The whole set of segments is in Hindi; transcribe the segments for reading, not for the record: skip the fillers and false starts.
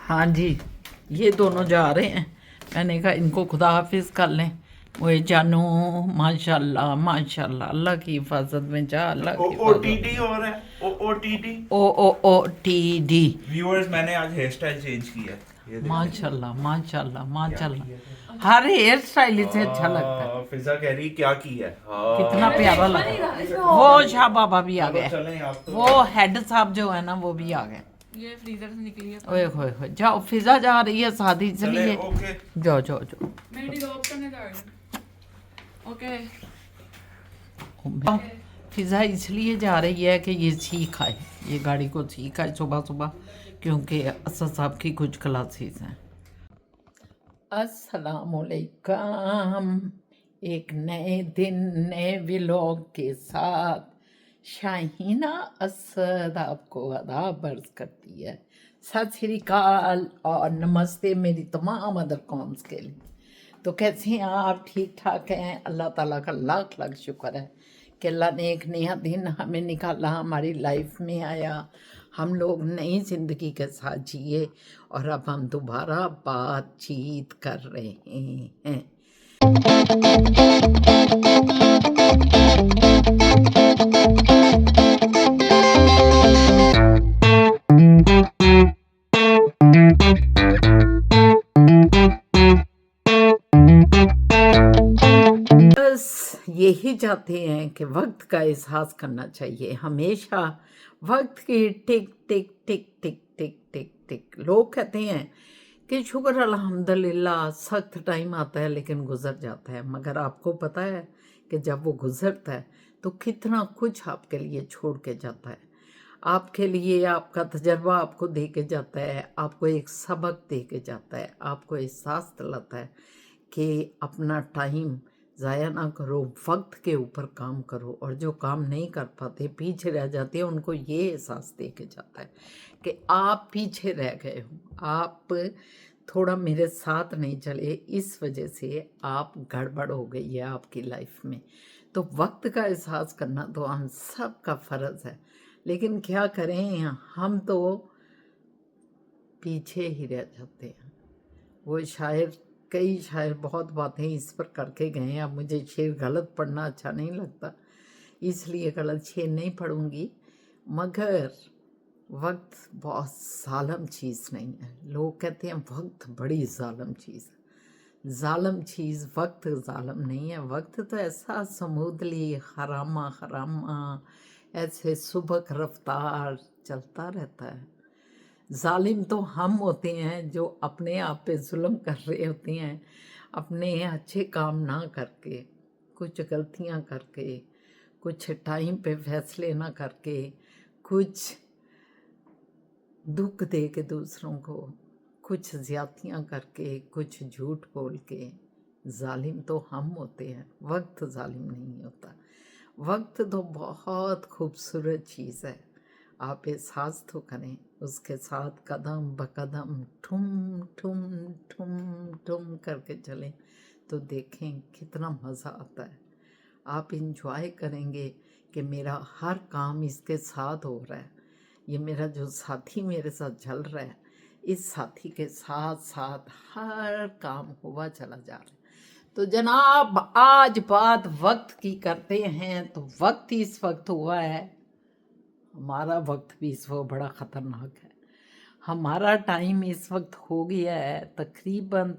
हाँ जी, ये दोनों जा रहे हैं। मैंने कहा इनको खुदा हाफिज कर लें। वो जानू माशाल्लाह माशाल्लाह, अल्लाह की हिफाजत में जा, अल्लाह की हिफाजत ओटीटी में। हो रहा है ओटीटी। OOTD। व्यूअर्स मैंने आज हेयर स्टाइल चेंज किया है, ये देखें। माशाल्लाह माशाल्लाह क्या किया माशाल्लाह, हर हेयर स्टाइल से अच्छा लगता है। फिजा कह रही क्या किया है। कितना प्यारा लगता है। वो शाह बाबा भी आ चलो गए। चलें आप तो। वो हेड साहब जो है ना वो भी आ गए। ये फ्रीजर से निकली है। ओए होए होए, जाओ फिजा जा रही है शादी से चले लिए। ओके। जाओ जाओ जाओ। मैं डिजॉल्व करने जा रही हूँ। ओके। फिजा इसलिए जा रही है कि ये सीख आए, ये गाड़ी को सीख आए सुबह सुबह, क्योंकि असद साहब की कुछ क्लासेस हैं। अस्सलामुअलैकुम। एक नए दिन नए व्लॉग के साथ शाहीना असद आपको आदाब अर्ज करती है। सत श्री अकाल और नमस्ते मेरी तमाम अदर कॉम्स के लिए। तो कैसे हैं आप? ठीक ठाक हैं? अल्लाह ताला का लाख लाख शुक्र है कि अल्लाह ने एक नया दिन हमें निकाला, हमारी लाइफ में आया, हम लोग नई ज़िंदगी के साथ जिए और अब हम दोबारा बातचीत कर रहे हैं। बस यही चाहते हैं कि वक्त का एहसास करना चाहिए हमेशा। वक्त की टिक टिक टिक टिक टिक टिक टिक। लोग कहते हैं कि शुक्र अल्हम्दुलिल्लाह सख्त टाइम आता है लेकिन गुजर जाता है, मगर आपको पता है कि जब वो गुजरता है तो कितना कुछ आपके लिए छोड़ के जाता है। आपके लिए आपका तजर्बा आपको दे के जाता है, आपको एक सबक दे के जाता है, आपको एहसास दिलाता है कि अपना टाइम ज़ाया ना करो, वक्त के ऊपर काम करो, और जो काम नहीं कर पाते पीछे रह जाते हैं उनको ये एहसास दे के जाता है कि आप पीछे रह गए हो, आप थोड़ा मेरे साथ नहीं चले, इस वजह से आप गड़बड़ हो गई है आपकी लाइफ में। तो वक्त का एहसास करना तो हम सब का फ़र्ज़ है, लेकिन क्या करें, हम तो पीछे ही रह जाते हैं। वो शायर, कई शायर बहुत बातें इस पर करके गए हैं। अब मुझे शेर गलत पढ़ना अच्छा नहीं लगता, इसलिए गलत शेर नहीं पढ़ूंगी, मगर वक्त बहुत ज़ालिम चीज़ नहीं है। लोग कहते हैं वक्त बड़ी ज़ालिम चीज़ है। ज़ालिम चीज़ वक्त ज़ालिम नहीं है। वक्त तो ऐसा समूदली हरामा हरामा ऐसे सुबह रफ्तार चलता रहता है। जालिम तो हम होते हैं जो अपने आप पे जुल्म कर रहे होते हैं, अपने अच्छे काम ना करके, कुछ गलतियां करके, कुछ टाइम पे फैसले ना करके, कुछ दुख दे के दूसरों को, कुछ ज़्यादतियां करके, कुछ झूठ बोल के। जालिम तो हम होते हैं, वक्त जालिम नहीं होता। वक्त तो बहुत खूबसूरत चीज़ है, आप एहसास तो करें, उसके साथ कदम ब कदम ठुम ठुम ठुम ठुम करके चलें तो देखें कितना मज़ा आता है। आप इंजॉय करेंगे कि मेरा हर काम इसके साथ हो रहा है, ये मेरा जो साथी मेरे साथ चल रहा है, इस साथी के साथ साथ हर काम हुआ चला जा रहा है। तो जनाब आज बात वक्त की करते हैं। तो वक्त इस वक्त हुआ है, हमारा वक्त भी इस वक्त बड़ा ख़तरनाक है। हमारा टाइम इस वक्त हो गया है तकरीबन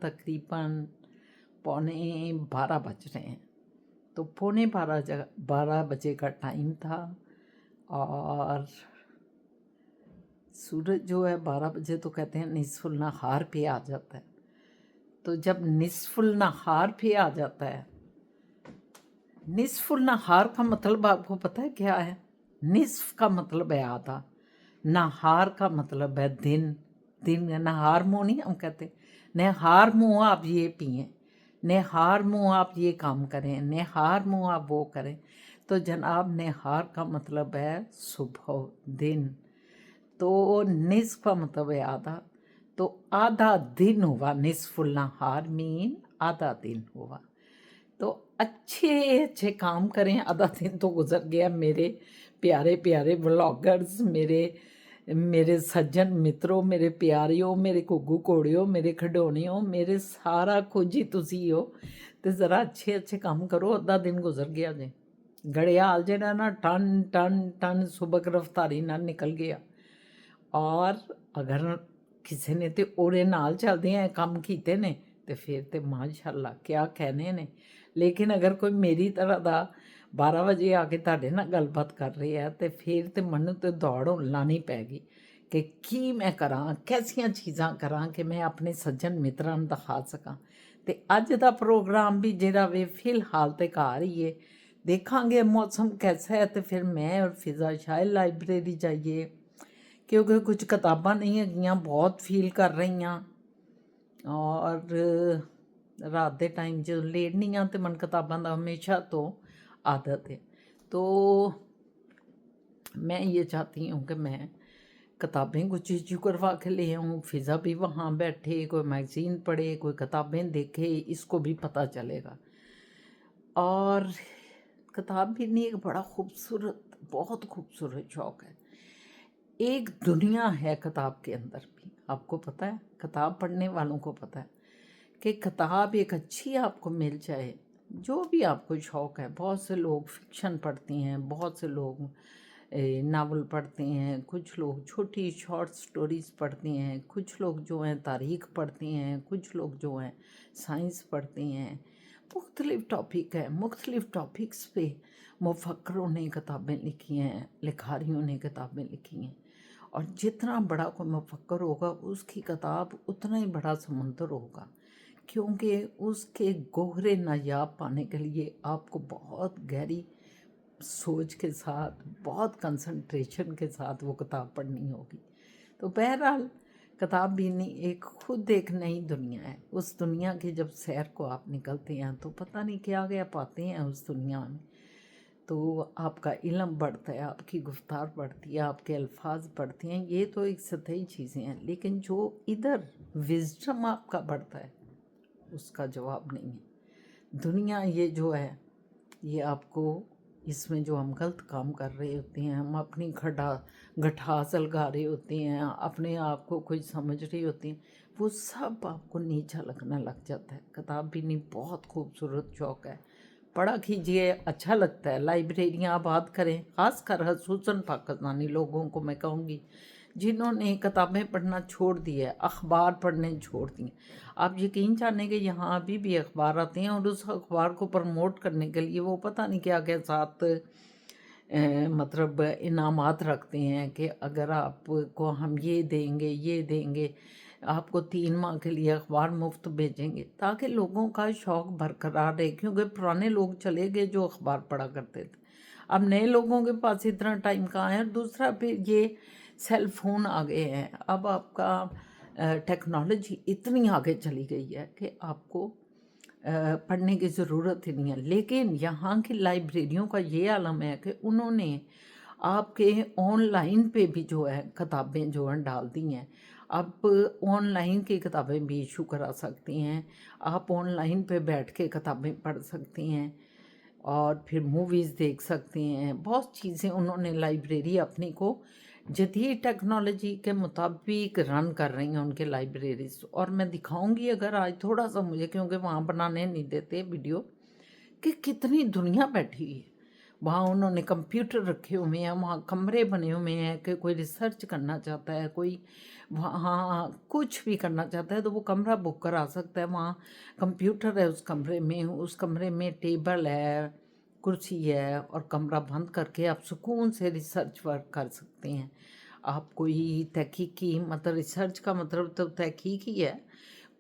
12:45 बज रहे हैं। तो 12:45 बजे का टाइम था और सूरज जो है 12 बजे तो कहते हैं निसफुल नहार पे आ जाता है। तो जब निसफुल नहार पे आ जाता है, निसफुल नहार का मतलब आपको पता है क्या है? निसफ का मतलब है आधा, नहार का मतलब है दिन। दिन नहार मुँह नहीं हम कहते, नहार मुँह आप ये पिए, नहार मुँह आप ये काम करें, नहार मुँह आप वो करें। तो जनाब नहार का मतलब है सुबह, दिन। तो निसफ का मतलब है आधा, तो आधा दिन हुआ, निसफुल नहार मीन आधा दिन हुआ। तो अच्छे अच्छे काम करें, आधा दिन तो गुजर गया। मेरे प्यारे प्यारे व्लॉगर्स, मेरे मेरे सज्जन मित्रों, मेरे प्यारियों, मेरे घुग्गू घोड़ियों, मेरे खिडौनियों, मेरे सारा कुछ ही तुसी हो। तो ज़रा अच्छे अच्छे काम करो, अद्धा दिन गुजर गया जे। घड़ियाल ਜਿਹੜਾ ना टन टन टन सुबह रफ्तारी ਨਾਲ निकल गया। और अगर किसी ने तो ਉਹਦੇ ਨਾਲ ਚੱਲਦਿਆਂ ਕੰਮ ਕੀਤੇ ਨੇ ਤੇ ਫਿਰ ਤੇ ਮਾਸ਼ਾਅੱਲਾ क्या कहने ने। लेकिन अगर कोई मेरी तरह ਦਾ 12 ਵਜੇ ਆ ਕੇ ਤੁਹਾਡੇ ਨਾਲ ਗੱਲਬਾਤ ਕਰ ਰਿਹਾ ਤੇ ਫਿਰ ਤੇ ਮੈਨੂੰ ਤੇ ਦੌੜ ਲਾਣੀ ਪੈ ਗਈ ਕਿ ਕੀ ਮੈਂ ਕਰਾਂ, ਕੈਸੀਆਂ ਚੀਜ਼ਾਂ ਕਰਾਂ ਕਿ ਮੈਂ ਆਪਣੇ ਸੱਜਣ ਮਿੱਤਰਾਂ ਨੂੰ ਦਿਖਾ ਸਕਾਂ। ਤੇ ਅੱਜ ਦਾ ਪ੍ਰੋਗਰਾਮ ਵੀ ਜਿਹੜਾ ਵੇ ਫਿਲਹਾਲ ਤੇ ਘਰ ਹੀ ਹੈ। देखेंगे मौसम कैसा है तो फिर मैं और फिज़ा शायद लाइब्रेरी जाइए, क्योंकि कुछ किताबां नहीं है बहुत फील कर रही हैं। और रात के टाइम जो लेटनी हाँ तो मन किताबां दा हमेशा तो आदत है। तो मैं ये चाहती हूँ कि मैं किताबें कुछ इशू करवा के ले आऊँ, फिज़ा भी वहाँ बैठे, कोई मैगज़ीन पढ़े, कोई किताबें देखे, इसको भी पता चलेगा। और किताब भी नहीं, एक बड़ा खूबसूरत, बहुत खूबसूरत शौक़ है। एक दुनिया है किताब के अंदर भी, आपको पता है, किताब पढ़ने वालों को पता है कि किताब एक अच्छी आपको मिल जाए, जो भी आपको शौक़ है। बहुत से लोग फिक्शन पढ़ती हैं, बहुत से लोग नावल पढ़ते हैं, कुछ लोग छोटी शॉर्ट स्टोरीज़ पढ़ती हैं, कुछ लोग जो हैं तारीख़ पढ़ती हैं, कुछ लोग जो हैं साइंस पढ़ती हैं। मुख्तलिफ़ टॉपिक है, मुख्तलिफ़ टॉपिक्स पे मुफक्करों ने किताबें लिखी हैं, लिखारियों ने किताबें लिखी हैं। और जितना बड़ा कोई मुफक्कर होगा उसकी किताब उतना ही बड़ा समुंदर होगा, क्योंकि उसके गहरे नायाब पाने के लिए आपको बहुत गहरी सोच के साथ, बहुत कंसंट्रेशन के साथ वो किताब पढ़नी होगी। तो बहरहाल किताब भी नहीं, एक खुद एक नई दुनिया है। उस दुनिया की जब सैर को आप निकलते हैं तो पता नहीं क्या क्या पाते हैं उस दुनिया में। तो आपका इल्म बढ़ता है, आपकी गुफ्तार बढ़ती है, आपके अल्फाज बढ़ते हैं। ये तो एक सतही चीज़ें हैं, लेकिन जो इधर विजडम आपका बढ़ता है उसका जवाब नहीं है। दुनिया ये जो है, ये आपको, इसमें जो हम गलत काम कर रहे होते हैं, हम अपनी गठास लगा रहे होते हैं, अपने आप को कोई समझ रही होती हैं, वो सब आपको नीचा लगना लग जाता है। किताब भी नहीं, बहुत खूबसूरत शौक़ है, पढ़ा कीजिए, अच्छा लगता है। लाइब्रेरियाँ आबाद करें, ख़ासकर खसूसन पाकिस्तानी लोगों को मैं कहूँगी जिन्होंने किताबें पढ़ना छोड़ दिया है, अखबार पढ़ने छोड़ दिए। आप यकीन जाने कि यहाँ अभी भी अखबार आते हैं और उस अखबार को प्रमोट करने के लिए वो पता नहीं क्या क्या साथ मतलब इनामात रखते हैं कि अगर आपको हम ये देंगे, आपको 3 माह के लिए अखबार मुफ्त भेजेंगे, ताकि लोगों का शौक़ बरकरार रहे। क्योंकि पुराने लोग चले गए जो अखबार पढ़ा करते थे, अब नए लोगों के पास इतना टाइम कहाँ है। और दूसरा फिर ये सेल फ़ोन आ गए हैं, अब आपका टेक्नोलॉजी इतनी आगे चली गई है कि आपको पढ़ने की ज़रूरत ही नहीं है। लेकिन यहाँ की लाइब्रेरियों का ये आलम है कि उन्होंने आपके ऑनलाइन पे भी जो है किताबें जो हैं डाल दी हैं। आप ऑनलाइन की किताबें भी इशू करा सकती हैं, आप ऑनलाइन पे बैठ के किताबें पढ़ सकती हैं और फिर मूवीज़ देख सकते हैं। बहुत चीज़ें उन्होंने लाइब्रेरी अपनी को जदीद टेक्नोलॉजी के मुताबिक रन कर रही हैं उनके लाइब्रेरीज। और मैं दिखाऊंगी अगर आज थोड़ा सा मुझे, क्योंकि वहाँ बनाने नहीं देते वीडियो, कि कितनी दुनिया बैठी है। वहाँ उन्होंने कंप्यूटर रखे हुए हैं, वहाँ कमरे बने हुए हैं कि कोई रिसर्च करना चाहता है, कोई वहाँ कुछ भी करना चाहता है तो वो कमरा बुक करा सकता है। वहाँ कंप्यूटर है उस कमरे में टेबल है, कुर्सी है, और कमरा बंद करके आप सुकून से रिसर्च वर्क कर सकते हैं। आप कोई तहकीकी, मतलब रिसर्च का मतलब तो तहकीक ही है,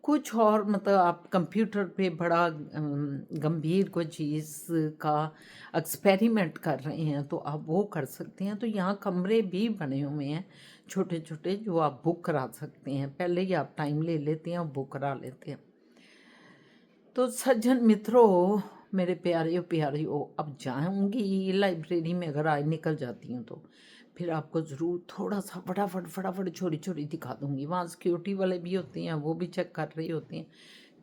कुछ और मतलब आप कंप्यूटर पे बड़ा गंभीर कोई चीज़ का एक्सपेरिमेंट कर रहे हैं तो आप वो कर सकते हैं। तो यहाँ कमरे भी बने हुए हैं छोटे छोटे जो आप बुक करा सकते हैं। पहले ही आप टाइम ले लेते हैं और बुक करा लेते हैं। तो सज्जन मित्रों, मेरे प्यारियों, अब जाऊँगी लाइब्रेरी में, अगर आज निकल जाती हूँ तो फिर आपको ज़रूर थोड़ा सा फटाफट छोटी दिखा दूँगी। वहाँ सिक्योरिटी वाले भी होते हैं, वो भी चेक कर रही होती हैं,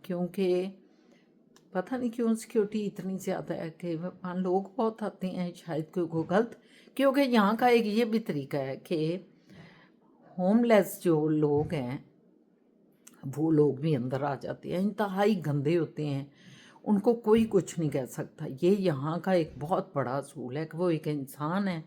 क्योंकि पता नहीं क्यों सिक्योरिटी इतनी ज़्यादा है कि वहाँ लोग बहुत आते हैं, शायद कोई गलत। क्योंकि यहाँ का एक ये भी तरीका है कि होमलेस जो लोग हैं वो लोग भी अंदर आ जाते हैं, इंतहाई गंदे होते हैं, उनको कोई कुछ नहीं कह सकता। ये यहाँ का एक बहुत बड़ा असूल है कि वो एक इंसान है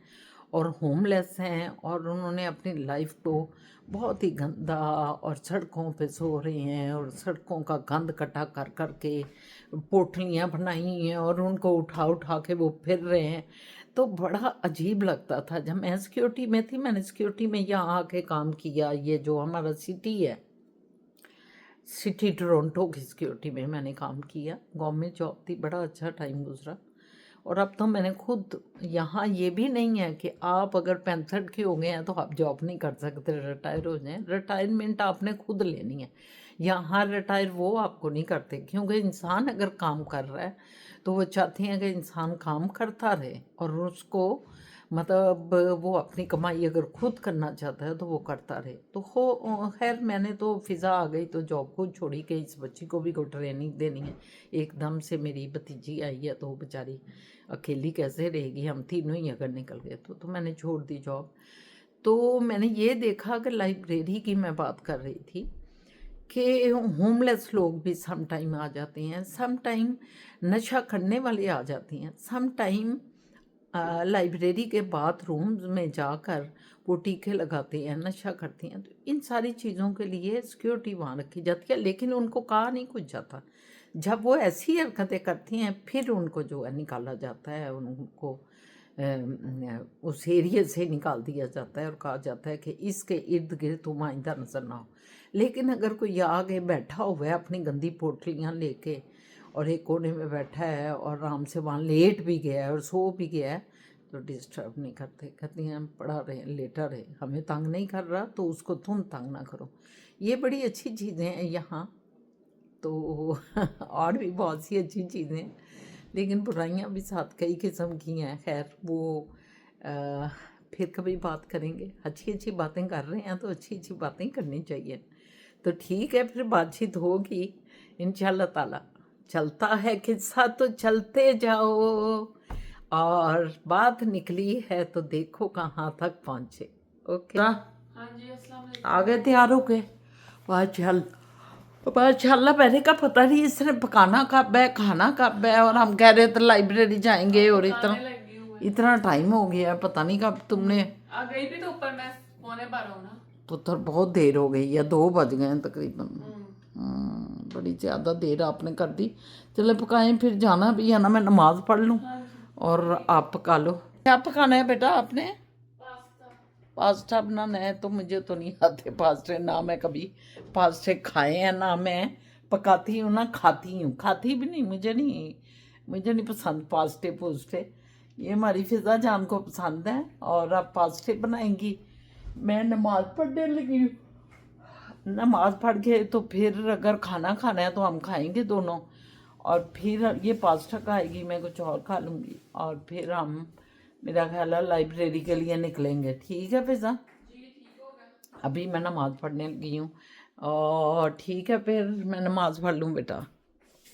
और होमलेस हैं और उन्होंने अपनी लाइफ को बहुत ही गंदा और सड़कों पे सो रहे हैं और सड़कों का गंद इकट्ठा कर कर के पोटलियाँ बनाई हैं और उनको उठा उठा के वो फिर रहे हैं। तो बड़ा अजीब लगता था। जब मैं सिक्योरिटी में थी, मैंने सिक्योरिटी में यहाँ आके काम किया। ये जो हमारा सिटी है, सिटी टोरंटो की सिक्योरिटी में मैंने काम किया। गवर्नमेंट जॉब थी, बड़ा अच्छा टाइम गुजरा। और अब तो मैंने खुद यहाँ, ये भी नहीं है कि आप अगर 65 के हो गए हैं तो आप जॉब नहीं कर सकते, रिटायर हो जाएं। रिटायरमेंट आपने खुद लेनी है। यहाँ रिटायर वो आपको नहीं करते, क्योंकि इंसान अगर काम कर रहा है तो वो चाहते हैं कि इंसान काम करता रहे और उसको मतलब वो अपनी कमाई अगर खुद करना चाहता है तो वो करता रहे। तो हो खैर, मैंने तो फ़िज़ा आ गई तो जॉब को छोड़ी कि इस बच्ची को भी कोई ट्रेनिंग देनी है। एकदम से मेरी भतीजी आई है तो वो बेचारी अकेली कैसे रहेगी, हम तीनों ही अगर निकल गए तो मैंने छोड़ दी जॉब। तो मैंने ये देखा कि लाइब्रेरी की मैं बात कर रही थी कि होमलेस लोग भी सम टाइम आ जाते हैं, सम टाइम नशा करने वाले आ जाती हैं, सम टाइम लाइब्रेरी के बाथरूम्स में जाकर वो टीके लगाते हैं, नशा करती हैं। तो इन सारी चीज़ों के लिए सिक्योरिटी वहाँ रखी जाती है, लेकिन उनको कहा नहीं कुछ जाता। जब वो ऐसी हरकतें करती हैं फिर उनको जो है निकाला जाता है, उनको उस एरिया से निकाल दिया जाता है और कहा जाता है कि इसके इर्द गिर्द तुम आइंदा नजर ना हो। लेकिन अगर कोई आगे बैठा हुआ है अपनी गंदी पोटलियाँ लेके और एक कोने में बैठा है और आराम से वहाँ लेट भी गया है और सो भी गया है तो डिस्टर्ब नहीं करते, कहती हैं हम पढ़ा रहे, लेटा रहे, हमें तंग नहीं कर रहा तो उसको तुम तंग ना करो। ये बड़ी अच्छी चीज़ें हैं यहाँ। तो और भी बहुत सी अच्छी चीज़ें हैं, लेकिन बुराइयाँ भी साथ कई किस्म की हैं। खैर वो फिर कभी बात करेंगे। अच्छी अच्छी बातें कर रहे हैं तो अच्छी अच्छी बातें करनी चाहिए। तो ठीक है, फिर बातचीत होगी इंशाल्लाह ताला। चलता है किस्सा तो चलते जाओ, और बात निकली है तो देखो कहाँ तक पहुँचे। ओके, हाँ जी, अस्सलाम वालेकुम। आ गए तैयार हो के? माशाल्लाह, मैंने का पता नहीं इसने पकाना कब है, खाना कब है, और हम कह रहे थे लाइब्रेरी जाएंगे और लगी हूँ मैं। इतना टाइम हो गया है, पता नहीं कब तुमने। आ गई भी तो ऊपर मैं 11:15 हूँ ना। पुत्र बहुत देर हो गई है, 2 बज गए हैं तकरीबन। बड़ी ज़्यादा देर आपने कर दी। चलो पकाएं, फिर जाना भी है ना, मैं नमाज पढ़ लूँ और आप पका लो। क्या पकाना है बेटा आपने? पास्ता बनाना है? तो मुझे तो नहीं आते पास्ते, ना मैं कभी पास्ते खाए हैं ना मैं पकाती हूँ ना खाती हूँ, खाती भी नहीं। मुझे नहीं पसंद पास्ते पोस्ते। ये हमारी फिज़ा जान को पसंद है और आप पास्ते बनाएंगी। मैं नमाज पढ़ने लगी हूँ, नमाज पढ़ के तो फिर अगर खाना खाना है तो हम खाएंगे दोनों, और फिर ये पास्ता खाएगी, मैं कुछ और खा लूँगी, और फिर हम मेरा ख्याल है लाइब्रेरी के लिए निकलेंगे। ठीक है फिजा? अभी मैं नमाज़ पढ़ने लगी हूँ और ठीक है, फिर मैं नमाज़ पढ़ लूँ बेटा।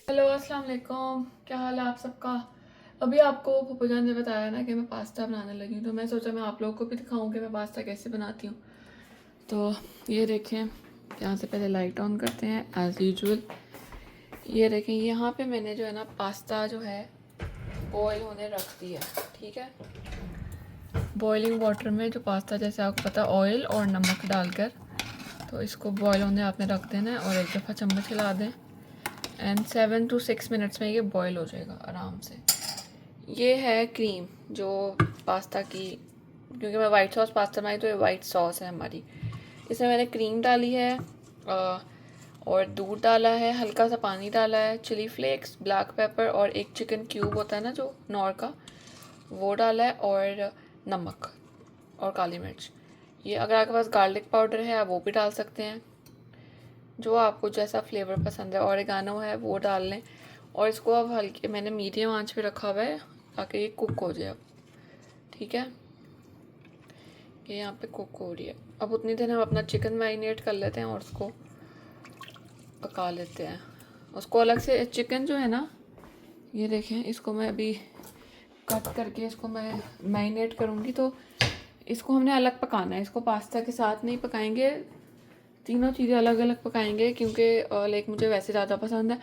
हेलो, अस्सलाम वालेकुम। क्या हाल है आप सबका? अभी आपको पप्पू जान ने बताया ना कि मैं पास्ता बनाने लगी हूँ, तो मैं सोचा मैं आप लोगों को भी दिखाऊँ कि मैं पास्ता कैसे बनाती हूँ। तो ये देखें, यहाँ से पहले लाइट ऑन करते हैं एज़ यूजुअल। ये देखें, यहाँ पे मैंने जो है ना पास्ता जो है बॉयल होने रख दिया। ठीक है, बॉइलिंग वाटर में जो पास्ता, जैसे आपको पता है, ऑयल और नमक डालकर, तो इसको बॉयल होने आपने रख देना है और एक दफ़ा चम्मच हिला दें एंड 7 to 6 मिनट्स में ये बॉयल हो जाएगा आराम से। ये है क्रीम जो पास्ता की, क्योंकि मैं वाइट सॉस पास्ता बनाई तो ये वाइट सॉस है हमारी। इसमें मैंने क्रीम डाली है और दूध डाला है, हल्का सा पानी डाला है, चिली फ्लेक्स, ब्लैक पेपर और एक चिकन क्यूब होता है ना जो नौर का, वो डाला है, और नमक और काली मिर्च। ये अगर आपके पास गार्लिक पाउडर है आप वो भी डाल सकते हैं, जो आपको जैसा फ्लेवर पसंद है। ऑरिगानो है वो डाल लें, और इसको अब हल्के, मैंने मीडियम आंच पे रखा हुआ है ताकि ये कुक हो जाए। ठीक है, ये यहाँ पे कुक हो रही है। अब उतनी देर हम अपना चिकन मैरिनेट कर लेते हैं और उसको पका लेते हैं। उसको अलग से, चिकन जो है ना, ये देखें, इसको मैं अभी कट करके इसको मैं मैरिनेट करूँगी, तो इसको हमने अलग पकाना है, इसको पास्ता के साथ नहीं पकाएंगे, तीनों चीज़ें अलग अलग पकाएंगे क्योंकि लाइक मुझे वैसे ज़्यादा पसंद है।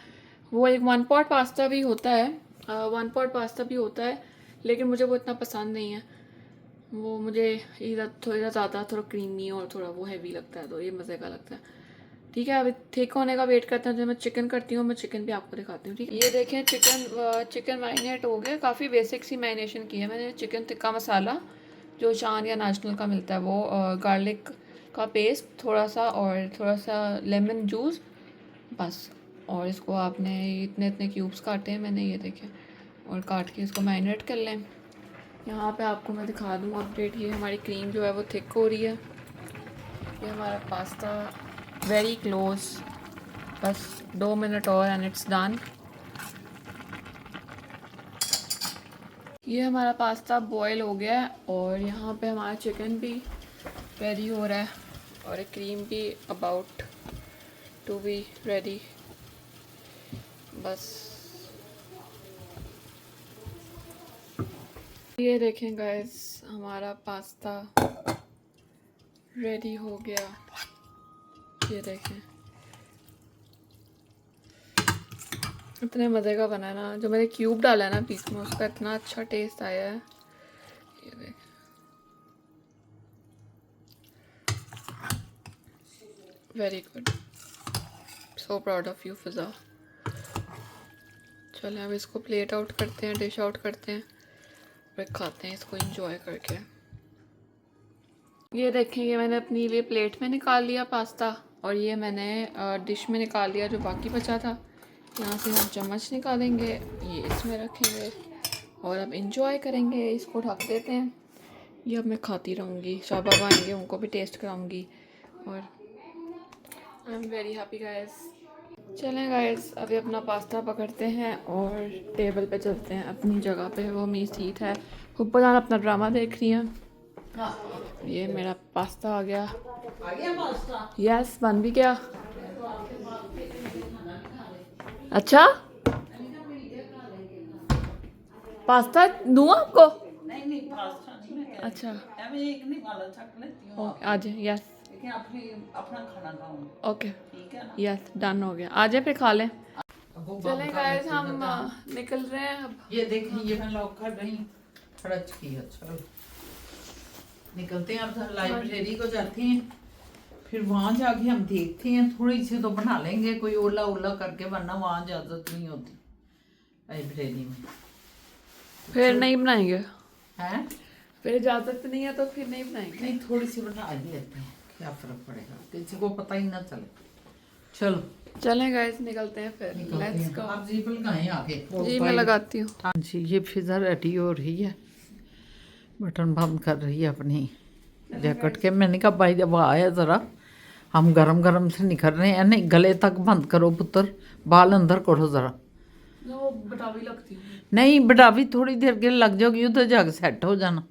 वो एक 1 पॉट पास्ता भी होता है, 1 पॉट पास्ता भी होता है, लेकिन मुझे वो इतना पसंद नहीं है। वो मुझे इधर थोड़ा ज़्यादा थोड़ा क्रीमी और थोड़ा वो हैवी लगता है, तो ये मज़े का लगता है। ठीक है, अभी थिक होने का वेट करते हैं। जो मैं चिकन करती हूँ, मैं चिकन भी आपको दिखाती हूँ। ठीक है, ये देखें चिकन मैरिनेट हो गया। काफ़ी बेसिक सी मैरिनेशन की है मैंने। चिकन टिक्का मसाला जो शान या नेशनल का मिलता है वो, गार्लिक का पेस्ट थोड़ा सा और थोड़ा सा लेमन जूस, बस। और इसको आपने इतने इतने क्यूब्स काटे हैं मैंने, ये देखें, और काट के इसको मैरिनेट कर लें। यहाँ पे आपको मैं दिखा दूँ अपडेट, ये हमारी क्रीम जो है वो थिक हो रही है। ये हमारा पास्ता वेरी क्लोज, बस 2 मिनट और एंड इट्स डन। ये हमारा पास्ता बॉयल हो गया है और यहाँ पे हमारा चिकन भी रेडी हो रहा है और क्रीम भी अबाउट टू बी रेडी। बस ये देखें गाइस, हमारा पास्ता रेडी हो गया। ये देखें, इतने मज़े का बना है ना। जो मैंने क्यूब डाला है ना बीच में, उसका इतना अच्छा टेस्ट आया है। ये देखें, very good, so proud of you Fiza. चलें अब इसको प्लेट आउट करते हैं, डिश आउट करते हैं, फिर खाते हैं इसको एंजॉय करके। ये देखें, ये मैंने अपनी लिए प्लेट में निकाल लिया पास्ता, और ये मैंने डिश में निकाल लिया जो बाकी बचा था। यहाँ से हम चम्मच निकालेंगे, ये इसमें रखेंगे और अब इंजॉय करेंगे। इसको ढक देते हैं। ये अब मैं खाती रहूँगी, शाबाब आएंगे उनको भी टेस्ट कराऊँगी, और I am very happy guys. चलें गाइस, अभी अपना पास्ता पकड़ते हैं और टेबल पे चलते हैं अपनी जगह पे। वो मेरी सीट है, ऊपर जाना अपना ड्रामा देख रही हैं। ये मेरा पास्ता आ गया पास्ता? यस, बन भी गया। अच्छा, पास्ता दूँ आपको? नहीं पास्ता नहीं, मैं अच्छा, एक नहीं वाला चख लेती हूँ। आज यस, लेकिन अपना खाना खाऊंगी। ओके, ठीक है ना? यस, डन हो गया। आ जाए फिर खा लें। चलें गाइस, हम निकल रहे हैं अब। ये देखें, ये मैं लॉक कर रही हूँ, खड़च की। चलो निकलते हैं, अब लाइब्रेरी को जाते हैं, फिर वहाँ जाके हम देखते हैं। थोड़ी सी तो बना लेंगे कोई ओला ओला करके, वरना वहाँ इजाज़त नहीं होती लाइब्रेरी में। फिर नहीं बनाएंगे हैं? फिर इजाज़त नहीं है तो फिर नहीं बनाएंगे। नहीं, थोड़ी सी बना ही लेते हैं, क्या फ़र्क पड़ेगा, किसी को पता ही ना चले। चलो चलें गाइस, निकलते हैं फिर। Let's go. आप जीप लगाएं आगे। जी मैं लगाती हूँ। हाँ जी, ये फिज़ा रेडी हो रही है, बटन बंद कर रही है अपनी जैकेट के। मैंने कहा भाई जब आया ज़रा, हम गरम गरम से निकल रहे हैं। नहीं, गले तक बंद करो पुत्र, बाल अंदर करो ज़रा। वो बटावी लगती है। नहीं, बटावी थोड़ी देर के लग जाओगी, उधर जाके सेट हो जाना।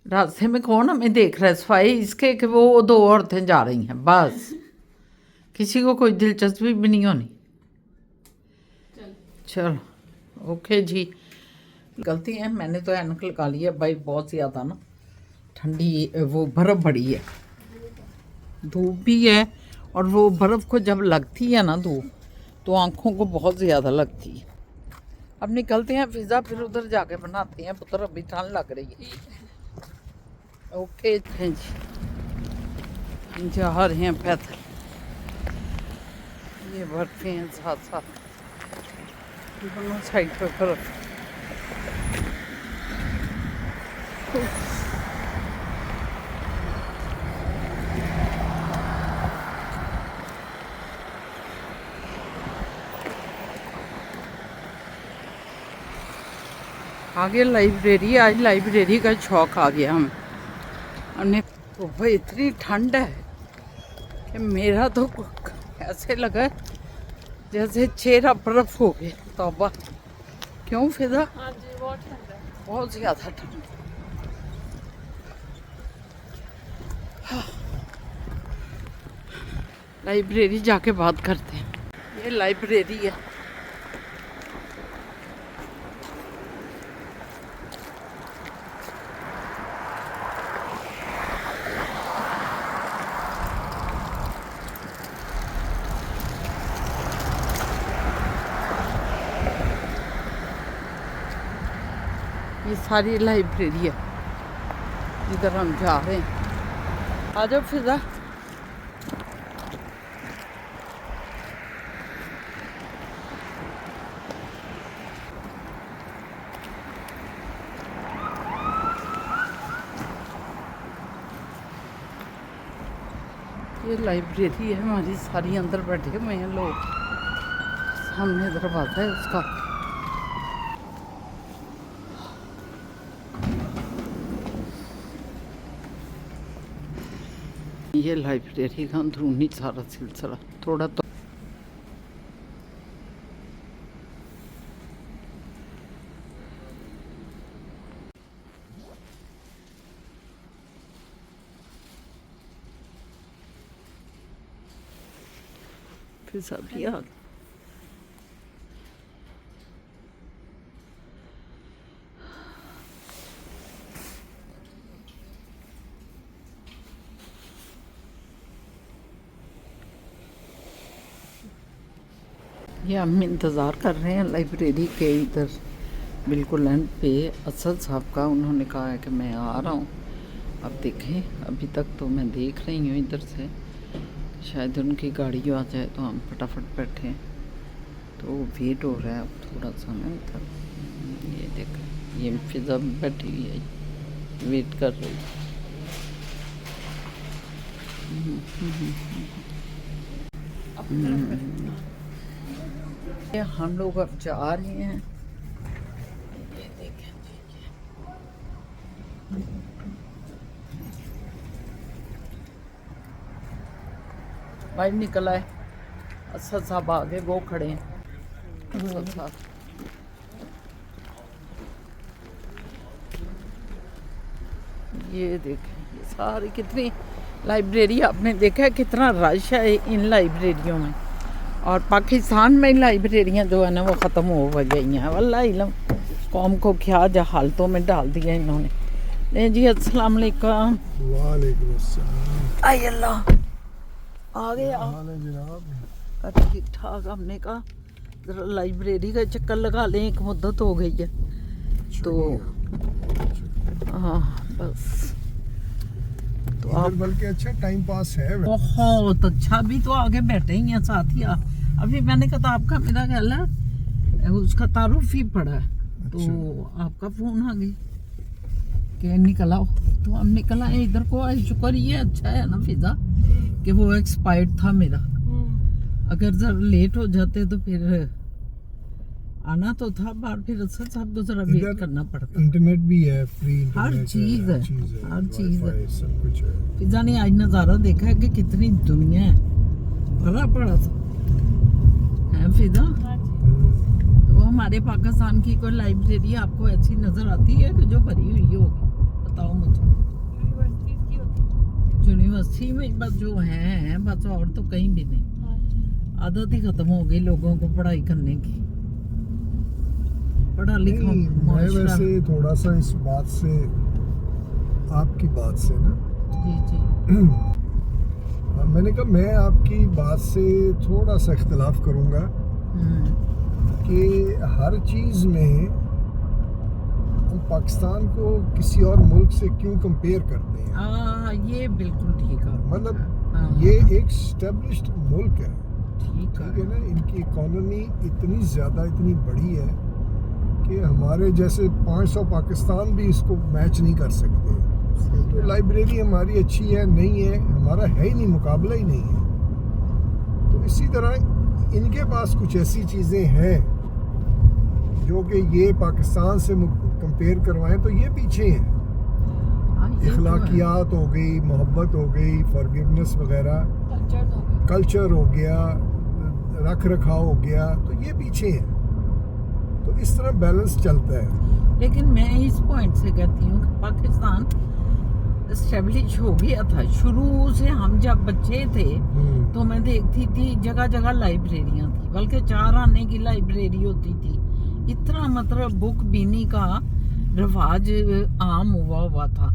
रास्ते में कौन हमें देख रहा है सफाई इसके कि वो 2 औरतें जा रही हैं, बस। किसी को कोई दिलचस्पी भी नहीं होनी। चलो ओके जी, गलती है, मैंने तो ऐनक लगा ली है भाई, बहुत ज़्यादा ना ठंडी, वो बर्फ़ बड़ी है, धूप भी है, और वो बर्फ़ को जब लगती है ना धूप, तो आँखों को बहुत ज़्यादा लगती है। अब निकलते हैं पिज़्ज़ा, फिर उधर जाके बनाते हैं पुत्र, अभी ठंड लग रही है। ओके जी, जा रहे हैं पैदल, ये बढ़ते हैं साथ साथ, दोनों साइड पे बर्फ। आगे लाइब्रेरी, आज लाइब्रेरी का शौक आ गया हमें। हमने तो भाई इतनी ठंड है कि मेरा तो ऐसे लगा जैसे चेहरा बर्फ हो गया। तौबा, क्यों फिजा? हाँ जी, बहुत ठंड है, बहुत ज़्यादा ठंड। लाइब्रेरी जाके बात करते हैं। ये लाइब्रेरी है, ये सारी लाइब्रेरी है जिधर हम जा रहे हैं। आ जाओ फिजा। ये लाइब्रेरी है हमारी, सारी अंदर बैठे हुए हैं लोग। सामने दरवाजा है उसका। ये लाइब्रेरी का अंदरूनी सारा सिलसिला थोड़ा तो फिर सभी आ गए। ये हम इंतज़ार कर रहे हैं लाइब्रेरी के इधर बिल्कुल एंड पे असद साहब का। उन्होंने कहा है कि मैं आ रहा हूँ। अब देखें, अभी तक तो मैं देख रही हूँ इधर से, शायद उनकी गाड़ी आ जाए तो हम फटाफट बैठें। तो वेट हो रहा है अब थोड़ा सा ना इधर। ये देखें, ये फिजा बैठी हुई है, वेट कर रही है। हम लोग अब जा रहे हैं। ये देखें, भाई निकला है। असद साहब आगे, वो खड़े हैं। असद साहब ये देखें, ये सारी कितनी लाइब्रेरी, आपने देखा है कितना रश है इन लाइब्रेरियों में। और पाकिस्तान में लाइब्रेरियाँ जो है ना वो ख़त्म हो गई हैं। वल्लाह इल्म कौम को क्या जहालतों में डाल दिया इन्होंने। नहीं जी, अस्सलाम वालेकुम। वालेकुम अस्सलाम। आई अल्लाह, आ गए आप? हाल है जनाब? ठीक ठाक। हमने कहा ज़रा लाइब्रेरी का चक्कर लगा लें, एक मुद्दत हो गई है तो हाँ बस। तो आप बल्कि अच्छा टाइम पास है। बहुत अच्छा। अभी तो आगे बैठे ही हैं साथ ही आप। अभी मैंने कहा आपका, मेरा ख्याल है उसका तारुफ ही पड़ा है तो आपका फ़ोन आ गया कि निकल आओ। तो हम निकल आए इधर को। आज शुक्र ये अच्छा है ना फिजा कि वो एक्सपायर्ड था मेरा। अगर जरा लेट हो जाते तो फिर आना तो था बाहर, फिर असद साहब को जरा वेट करना पड़ता। इंटरनेट भी है, फ्री इंटरनेट हर चीज़ है, हर चीज़ है। वाईफाई, सब कुछ है। फिजा ने आज नज़ारा देखा है कि कितनी दुनिया है। भरा पड़ा था है फिजा। तो हमारे पाकिस्तान की कोई लाइब्रेरी आपको ऐसी नज़र आती है कि जो भरी हुई होगी? बताओ मुझे। यूनिवर्सिटी में बस जो है बस, और तो कहीं भी नहीं। आदत ही खत्म हो गई लोगों को पढ़ाई करने की। पढ़ा लिखा मैं वैसे थोड़ा सा इस बात से, आपकी बात से ना, जी जी मैंने कहा मैं आपकी बात से थोड़ा सा इख्तिलाफ करूंगा कि हर चीज़ में हम पाकिस्तान को किसी और मुल्क से क्यों कंपेयर करते हैं। हाँ, ये बिल्कुल ठीक है। मतलब ये एक स्टेब्लिश्ड मुल्क है, ठीक है ना। इनकी इकोनॉमी इतनी ज़्यादा, इतनी बड़ी है कि हमारे जैसे 500 पाकिस्तान भी इसको मैच नहीं कर सकते। तो लाइब्रेरी हमारी अच्छी है नहीं है, हमारा है ही नहीं, मुकाबला ही नहीं है। तो इसी तरह इनके पास कुछ ऐसी चीज़ें हैं जो कि ये पाकिस्तान से कंपेयर करवाएं तो ये पीछे हैं। इखलाकियात हो गई, मोहब्बत हो गई, फॉरगिवनेस वगैरह, कल्चर हो गया, रख रखाव हो गया, तो ये पीछे हैं। तो इस तरह बैलेंस चलता है। लेकिन मैं इस पॉइंट से कहती हूँ कि पाकिस्तान एस्टेब्लिश हो गया था शुरू से। हम जब बच्चे थे तो मैं देखती थी जगह जगह लाइब्रेरियाँ थी, बल्कि 4 आने की लाइब्रेरी होती थी। इतना मतलब बुक बीनी का रिवाज आम हुआ था।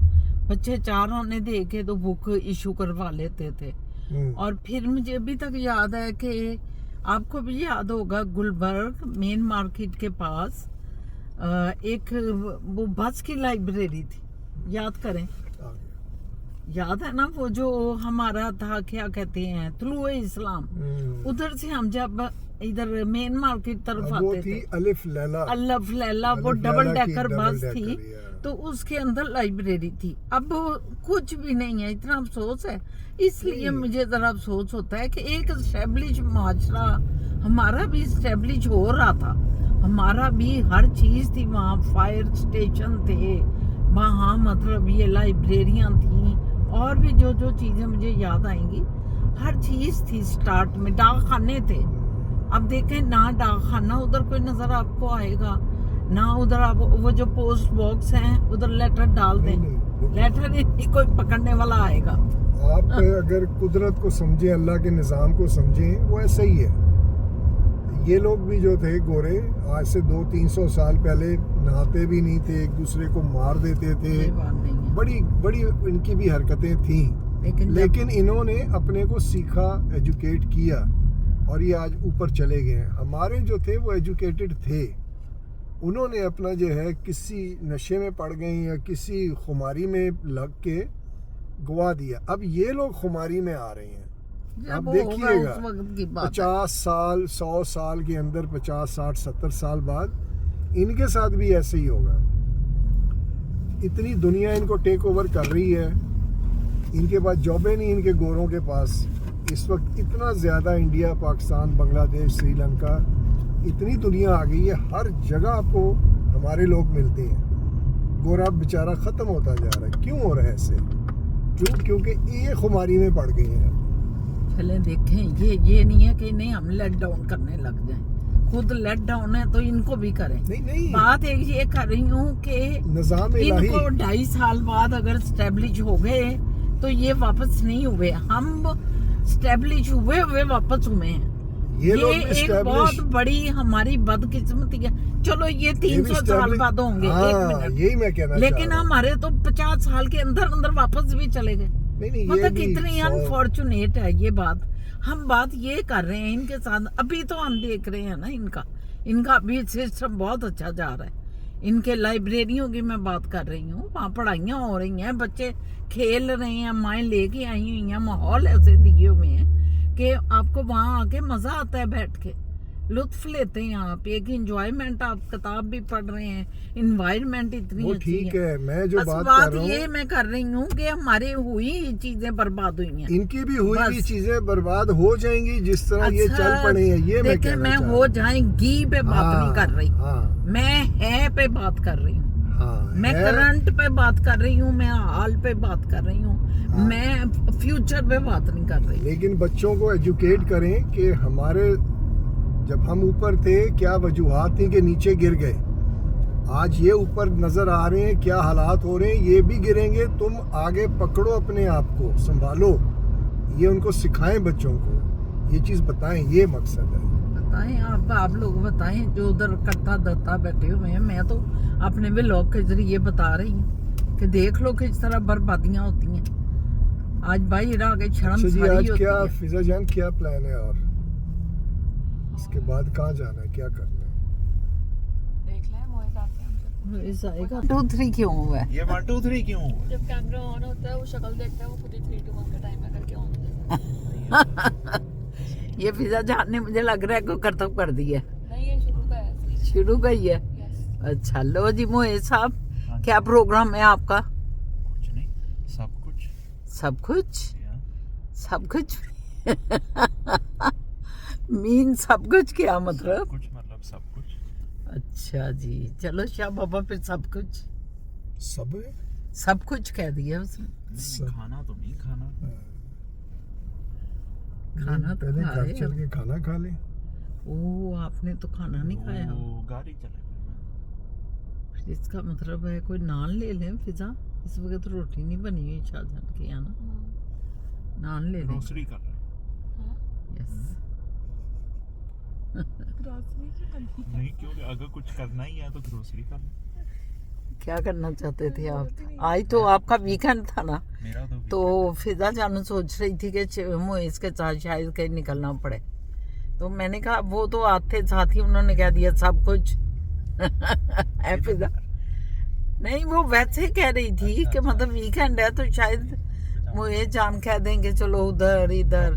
बच्चे 4 आने दे के तो बुक इशू करवा लेते थे। और फिर मुझे अभी तक याद है कि आपको भी याद होगा, गुलबर्ग मेन मार्केट के पास एक वो बस की लाइब्रेरी थी, याद करें, याद है ना वो जो हमारा था, क्या कहते हैं, तुलुए इस्लाम, उधर से हम जब इधर मेन मार्केट तरफ वो आते थी थे, अलिफ लैला, अल्लफ लैला, वो अलिफ डबल लैला की डेकर डबल बस डेकर, थी, या। तो उसके अंदर लाइब्रेरी थी। अब कुछ भी नहीं है, इतना अफसोस है। इसलिए मुझे जरा अफसोस होता है कि एक एस्टेब्लिश माशरा हमारा भी एस्टेब्लिश हो रहा था, हमारा भी हर चीज़ थी वहाँ, फायर स्टेशन थे वहाँ, मतलब ये लाइब्रेरियाँ थी, और भी जो जो चीज़ें मुझे याद आएंगी, हर चीज़ थी। स्टार्ट में डाकखाने थे, अब देखें ना डाकखाना उधर कोई नज़र आपको आएगा ना, उधर आप वो जो पोस्ट बॉक्स हैं उधर लेटर डाल दें, लेटर नहीं कोई पकड़ने वाला आएगा। आप अगर कुदरत को समझें, अल्लाह के निज़ाम को समझें, वो ऐसा ही है। ये लोग भी जो थे गोरे, आज से 200-300 साल पहले नहाते भी नहीं थे, एक दूसरे को मार देते थे, ये बात नहीं है, बड़ी बड़ी इनकी भी हरकतें थीं, लेकिन इन्होंने अपने को सीखा, एजुकेट किया, और ये आज ऊपर चले गए हैं। हमारे जो थे वो एजुकेटेड थे, उन्होंने अपना जो है किसी नशे में पड़ गए या किसी खुमारी में लग के गवा दिया। अब ये लोग खुमारी में आ रहे हैं, अब देखिएगा 50 साल 100 साल के अंदर, 50 60 70 साल बाद इनके साथ भी ऐसे ही होगा। इतनी दुनिया इनको टेक ओवर कर रही है, इनके पास जॉबें नहीं, इनके गोरों के पास इस वक्त इतना ज़्यादा, इंडिया, पाकिस्तान, बांग्लादेश, श्रीलंका, इतनी दुनिया आ गई है, हर जगह आपको हमारे लोग मिलते हैं। गोरा बेचारा ख़त्म होता जा रहा है। क्यों हो रहा है ऐसे? क्यों? क्योंकि ये खुमारी में पड़ गई हैं। चले देखें, ये नहीं है कि नहीं हम लेट डाउन करने लग जाएं, खुद लेट डाउन है तो इनको भी करें। नहीं, बात एक ये कर रही हूँ कि निज़ाम इलाही, इनको 2.5 साल बाद अगर स्टेब्लिश हो गए तो ये वापस नहीं हुए, हम स्टेब्लिश हुए वापस हुए हैं। ये लोग एक बहुत बड़ी हमारी बदकिस्मती है। चलो ये 300 साल बाद होंगे, एक मिनट, यही मैं कहना लेकिन हमारे तो 50 साल के अंदर अंदर वापस भी चले गए। नहीं, मतलब कितनी अनफॉर्चुनेट है ये बात। हम बात ये कर रहे हैं इनके साथ, अभी तो हम देख रहे हैं ना इनका अभी सिस्टम बहुत अच्छा जा रहा है। इनके लाइब्रेरियों की मैं बात कर रही हूँ, वहाँ पढ़ाइयाँ हो रही हैं, बच्चे खेल रहे हैं, माएँ लेके आई हुई हैं, माहौल ऐसे दिए हुए हैं कि आपको वहाँ आके मजा आता है, बैठ के लुत्फ लेते हैं आप, एक इंजॉयमेंट, आप किताब भी पढ़ रहे हैं, इन्वायरमेंट इतनी वो अच्छी ठीक है। मैं जो बात कर रहा हूँ, ये मैं कर रही हूँ कि हमारे हुई चीजें बर्बाद हुई हैं, इनकी भी हुई भी चीजें बर्बाद हो जाएंगी जिस तरह ये चल पड़े हैं। ये मैं कहना मैं हो जाएंगी पे बात नहीं कर रही, मैं है पे बात कर रही हूँ, मैं करंट पे बात कर रही हूँ, मैं हाल पे बात कर रही हूँ, मैं फ्यूचर पे बात नहीं कर रही। लेकिन बच्चों को एजुकेट करें कि हमारे जब हम ऊपर थे क्या वजूहात थी कि नीचे गिर गए, आज ये ऊपर नजर आ रहे हैं, क्या हालात हो रहे हैं, ये भी गिरेंगे। तुम आगे पकड़ो, अपने आप को संभालो, ये उनको सिखाएं, बच्चों को ये चीज़ बताएं, ये मकसद है। बताएं आप लोग बताएं, जो उधर करता धरता बैठे हुए हैं। मैं तो अपने व्लॉग के जरिए बता रही हूँ कि देख लो किस तरह बर्बादियां होती हैं। आज भाई रह गए शर्म सारी आज होती क्या है। फिजा जान क्या प्लान है और इसके बाद कहाँ जाना है, क्या करना है? देख लें मोहित आपके ऐसा आएगा 2 3 क्यों हुआ है? ये 1 2 3 क्यों? जब कैमरा ऑन होता है वो शक्ल देखता है, वो खुद ही 3 2 1 का टाइमर करके ऑन होता है। ये फिजा जान ने मुझे लग रहा है को करतब कर दिया। नहीं, ये शुरू का है, शुरू का ही है। यस। अच्छा लो जी मोहित साहब, क्या प्रोग्राम है आपका? कुछ नहीं, सब कुछ। सब कुछ, या। सब कुछ मीन सब कुछ क्या मतलब? कुछ मतलब सब कुछ। अच्छा जी, चलो शाह बाबा फिर सब कुछ, सब कुछ कह दिया उसने। नहीं, खाना तो नहीं खाना। खाना तो पहले घर खाए। चल के खाना खा ले। ओ आपने तो खाना नहीं खाया। वो गाड़ी चले गए। फिर इसका मतलब है कोई नान ले लें फिजा, इस वक्त रोटी नहीं बनी हुई शाहजहां के यहाँ ना, नान ले लें। ग्रोसरी कर रहे हैं। यस नहीं, क्योंकि अगर कुछ करना ही है तो ग्रोसरी कर लो। क्या करना चाहते थे आप? आज तो आपका वीकेंड था ना, मेरा तो फिजा जानू सोच रही थी कि मोइस के साथ शायद कहीं निकलना पड़े, तो मैंने कहा वो तो आते साथ ही उन्होंने कह दिया सब कुछ, है फिजा। नहीं वो वैसे कह रही थी कि मतलब वीकेंड है तो शायद वो ये जान कह देंगे चलो उधर इधर।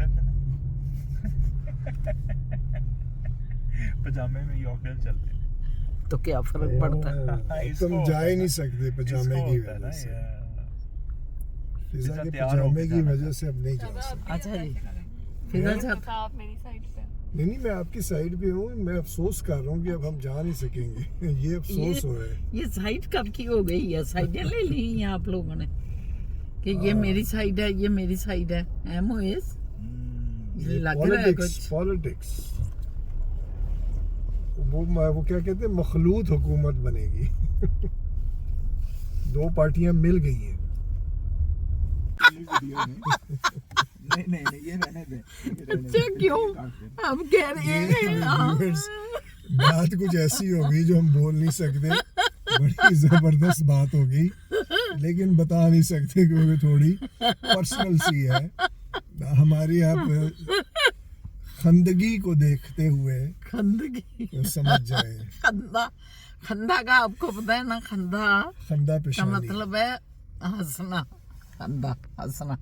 पजामे में यॉर्कडल चलते हैं। तो क्या फर्क पड़ता है। तुम जा ही नहीं सकते पजामे की वजह से, फिजा के पजामे की वजह से अब नहीं जा सकते। अच्छा जी फिजा चाहता तो आप मेरी साइड पे नहीं मैं आपकी साइड पे हूँ, मैं अफसोस कर रहा हूँ कि अब हम जा नहीं सकेंगे। ये अफसोस हो रहा है। ये साइड कब की हो गई है, साइडें ले ली हैं आप लोगों ने कि ये मेरी साइड है ये मेरी साइड है। एमओएस ये लग रहा है कुछ। पॉलिटिक्स वो क्या कहते हैं, मखलूत हुकूमत बनेगी। दो पार्टियां मिल गई हैं। नहीं ये रहने दे। अच्छा क्यों हम कह रहे हैं Viewers, बात कुछ ऐसी होगी जो हम बोल नहीं सकते, बड़ी जबरदस्त बात होगी, लेकिन बता नहीं सकते क्योंकि थोड़ी पर्सनल सी है हमारी। आप खंदगी को देखते हुए खंदगी तो समझ जाए। खंदा खंदा का आपको पता है ना, खंदा खंदा का पेशानी मतलब है हंसना, खंदा हंसना।